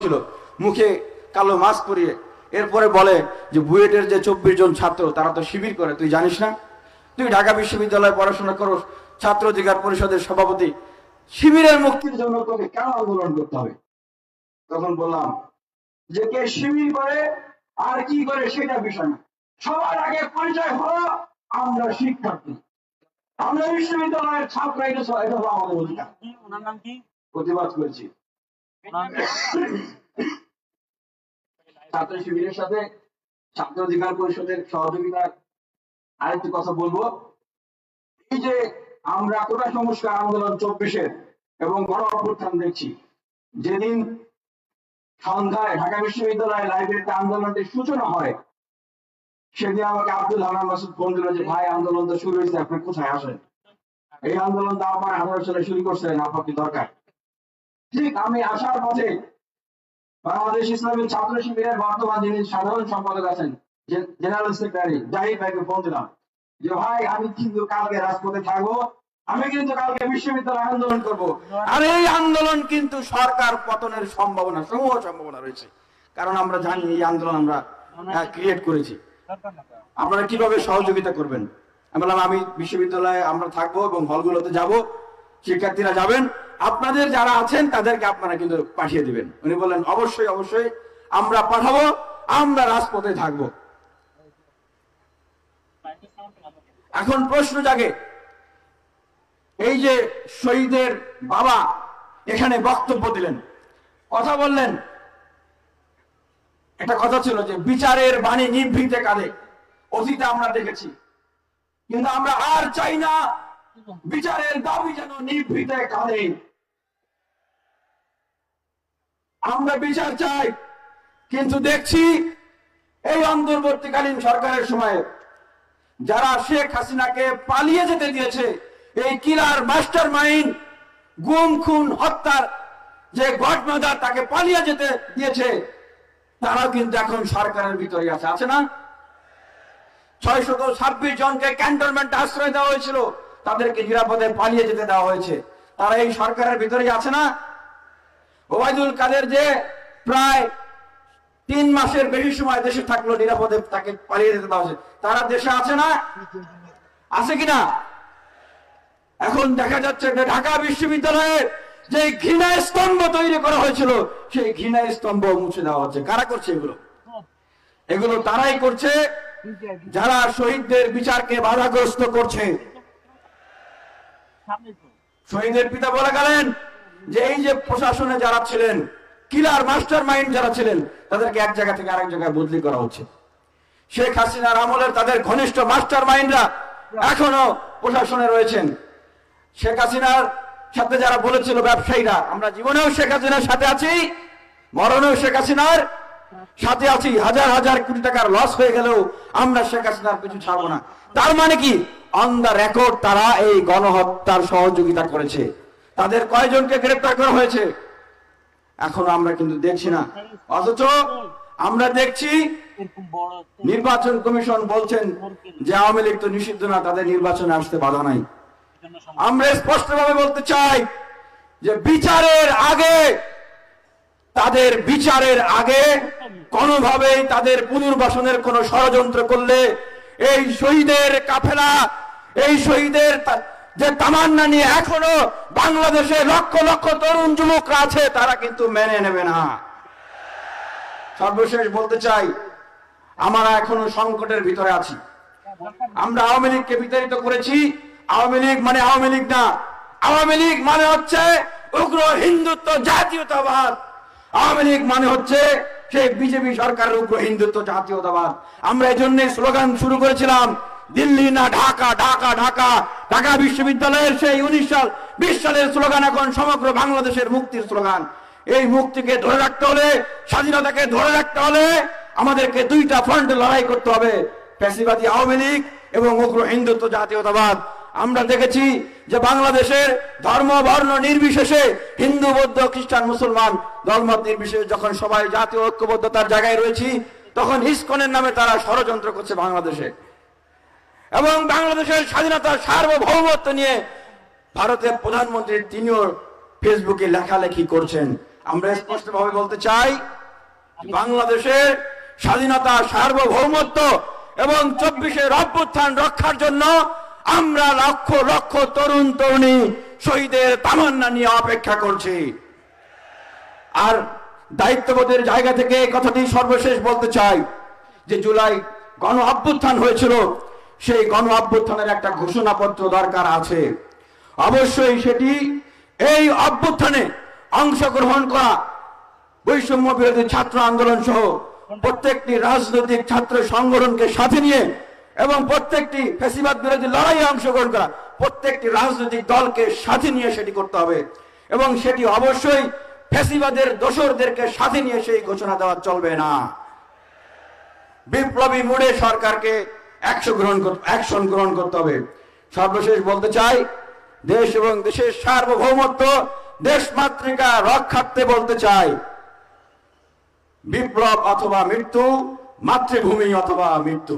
ছিল মুখে কালো মাস্ক পরিয়ে, এরপরে বলে যে বুয়েটের যে 24 জন ছাত্র তারা তো শিবির করে, তুই জানিস না? তুই ঢাকা বিশ্ববিদ্যালয়ে পড়াশোনা করো, ছাত্র অধিকার পরিষদের সভাপতি, শিবিরের মুক্তির জন্য তোকে কেন আন্দোলন করতে হবে? তখন বললাম যে কে শিবির করে আর কি করে সেটা বিষয় না, সবার আগে পরিচয় হলো আমরা শিক্ষার্থী, আমরা বিশ্ববিদ্যালয়ের ছাত্র, এটা হলো আমাদের অধিকার। প্রতিবাদ করেছি। ছাত্র শিবিরের সাথে ছাত্র অধিকার পরিষদের সহযোগিতার আরেকটি কথা বলবো, এই যে আমরা কোটা সংস্কার আন্দোলন 24-এর এবং গণ অভ্যুত্থান দেখছি, যেদিন সন্ধ্যায় ঢাকা বিশ্ববিদ্যালয় লাইব্রেরিতে আন্দোলনটির সূচনা হয়, সেদিন আমাকে আব্দুল হান্নান মাসুদ ফোন দিল যে ভাই আন্দোলন তো শুরু হয়েছে, আপনি কোথায় আসেন? এই আন্দোলন তো আমার 18 সালে শুরু করছেন, আপনার কি দরকার? ঠিক আমি আসার পথে বাংলাদেশ ইসলামী ছাত্র শিবিরের বর্তমান যিনি সাধারণ সম্পাদক আছেন, জেনারেল সেক্রেটারি জাহিদ ভাইকে ফোন দিলাম যে ভাই আমি কিন্তু কালকে রাজপথে থাকবো, আমি কিন্তু কালকে বিশ্ববিদ্যালয় আন্দোলন করব। আর এই আন্দোলন কিন্তু সরকার পতনের সম্ভাবনা, সমূহ সম্ভাবনা রয়েছে, কারণ আমরা জানি এই আন্দোলন আমরা ক্রিয়েট করেছি। আপনারা কিভাবে সহযোগিতা করবেন? আমি বললাম আমি বিশ্ববিদ্যালয়ে আমরা থাকবো এবং হলগুলোতে যাব, শিক্ষার্থীরা যাবেন, আপনাদের যারা আছেন তাদেরকে আপনারা কিন্তু পাঠিয়ে দিবেন। উনি বললেন অবশ্যই অবশ্যই আমরা পাঠাবো, আমরা রাজপথে থাকবো। এখন প্রশ্ন জাগে, এই যে শহীদের বাবা এখানে বক্তব্য দিলেন, কথা বললেন, একটা কথা ছিল যে বিচারের বাণী নিভৃতে কাঁদে, অতীতে আমরা দেখেছি, কিন্তু আমরা আর চাই না বিচারের দাবি যেন নিভৃতে কাঁদে। আমরা বিচার চাই, কিন্তু দেখছি এই অন্তর্বর্তীকালীন সরকারের সময় যারা শেখ হাসিনাকে পালিয়ে যেতে দিয়েছে, এই কিলার মাস্টার মাইন্ড, গুম খুন হত্যার যে গডমাদার তাকে পালিয়ে যেতে দিয়েছে, তারাও কিন্তু এখন সরকারের ভিতরে আছে, আছে না? 626 জনকে ক্যান্টনমেন্টে আশ্রয় দেওয়া হয়েছিল, তাদেরকে নিরাপদে পালিয়ে যেতে দেওয়া হয়েছে, তারা এই সরকারের ভিতরে আছে না? ওবায়দুল কাদের যে প্রায় 3 মাসের বেশি সময় দেশে থাকলো, নিরাপদে তাকে পালিয়ে যেতে দেওয়া হয়েছে, তারা দেশে আছে না? আছে কিনা? এখন দেখা যাচ্ছে যে ঢাকা বিশ্ববিদ্যালয়ের যে ঘৃণা স্তম্ভ তৈরি করা হয়েছিল, সেই ঘৃণা স্তম্ভ মুছে দেওয়া হচ্ছে। কারা করছে এগুলো? এগুলো তারাই করছে যারা শহীদদের বিচারকে বাধাগ্রস্ত করছে। শহীদের পিতা বলে গেলেন যে এই যে প্রশাসনে যারা ছিলেন, কিলার মাস্টার মাইন্ড যারা ছিলেন, তাদেরকে এক জায়গা থেকে আরেক জায়গায় বদলি করা হচ্ছে। শেখ হাসিনার আমলের তাদের ঘনিষ্ঠ মাস্টার মাইন্ডরা এখনো প্রশাসনে রয়েছেন। শেখ হাসিনার সাথে যারা বলেছিল ব্যবসায়ীরা, আমরা জীবনেও শেখ হাসিনার সাথে আছি, মরণেও শেখ হাসিনার সাথে আছি, হাজার হাজার কোটি টাকার লস হয়ে গেলেও আমরা শেখ হাসিনার কিছু ছাড়বো না। তার মানে কি? অন দ্য রেকর্ড তারা এই গণহত্যার সহযোগিতা করেছে। তাদের কয়জনকে গ্রেফতার করা হয়েছে এখনো আমরা কিন্তু দেখছি না। অথচ আমরা দেখছি নির্বাচন কমিশন বলছেন যে আওয়ামী লীগ তো নিষিদ্ধ না, তাদের নির্বাচনে আসতে বাধা নাই। আমরা স্পষ্টভাবে বলতে চাই যে বিচারের আগে, তাদের বিচারের আগে কোনোভাবেই তাদের পুনর্বাসনের কোন ষড়যন্ত্র করলে এই শহীদের কাফেলা, এই শহীদের যে তামান্না নিয়ে এখনো বাংলাদেশে লক্ষ লক্ষ তরুণ যুবকরা আছে, তারা কিন্তু মেনে নেবে না। সর্বশেষ বলতে চাই, আমরা এখনো সংকটের ভিতরে আছি। আমরা আওয়ামী লীগকে বিতাড়িত করেছি। আওয়ামী লীগ মানে আওয়ামী লীগ না, আওয়ামী লীগ মানে হচ্ছে উগ্র হিন্দুত্ব জাতীয়তাবাদ। আওয়ামী লীগ মানে হচ্ছে সেই বিজেপি সরকারের উগ্র হিন্দুত্ব জাতীয়তাবাদ। আমরা এই জন্য স্লোগান শুরু করেছিলাম, দিল্লি না ঢাকা, ঢাকা ঢাকা। ঢাকা বিশ্ববিদ্যালয়ের সেই 1920 সালের স্লোগান এখন সমগ্র বাংলাদেশের মুক্তির স্লোগান। এই মুক্তিকে ধরে রাখতে হলে, স্বাধীনতাকে ধরে রাখতে হলে আমাদেরকে দুইটা ফ্রন্টে লড়াই করতে হবে, ফ্যাসিবাদী আওয়ামী লীগ এবং উগ্র হিন্দুত্ব জাতীয়তাবাদ। আমরা দেখেছি যে বাংলাদেশের ধর্ম বর্ণ নির্বিশেষে, হিন্দু বৌদ্ধ খ্রিস্টান মুসলমান দলমত নির্বিশেষে যখন সবাই জাতীয় ঐক্যবদ্ধতার জায়গায় রয়েছি, তখন ইসকনের নামে তারা ষড়যন্ত্র করছে বাংলাদেশে। এবং বাংলাদেশের স্বাধীনতার সার্বভৌমত্ব নিয়ে ভারতের প্রধানমন্ত্রী তিনিও ফেসবুকে লেখালেখি করছেন। আমরা স্পষ্টভাবে বলতে চাই, বাংলাদেশের স্বাধীনতা, সার্বভৌমত্ব এবং 24-এর অভ্যুত্থান রক্ষার জন্য আমরা লক্ষ লক্ষ তরুণ তরুণী শহীদের তামান্না নিয়ে অপেক্ষা করছি। আর দায়িত্ববোধের জায়গা থেকে এই কথাটি সর্বশেষ বলতে চাই যে জুলাই গণ অভ্যুত্থান হয়েছিল, সেই গণ অভ্যুত্থানের একটা ঘোষণাপত্র দরকার আছে। অবশ্যই সেটি এই অভ্যুত্থানে অংশগ্রহণ করা বৈষম্য বিরোধী ছাত্র আন্দোলন সহ প্রত্যেকটি রাজনৈতিক ছাত্র সংগঠনকে সাথে নিয়ে এবং প্রত্যেকটি ফ্যাসিবাদ বিরোধী লড়াইয়ে অংশগ্রহণ করা প্রত্যেকটি রাজনৈতিক দলকে সাথে নিয়ে সেটি করতে হবে এবং সেটি অবশ্যই ফ্যাসিবাদের দোসরদেরকে সাথে নিয়ে সেই ঘোষণা দেওয়া চলবে না। বিপ্লবী মোড়ে সরকারকে অ্যাকশন গ্রহণ করতে হবে। সর্বশেষ বলতে চাই, দেশ এবং দেশের সার্বভৌমত্ব, দেশমাতৃকা রক্ষার্থে বলতে চাই, বিপ্লব অথবা মৃত্যু, মাতৃভূমি অথবা মৃত্যু।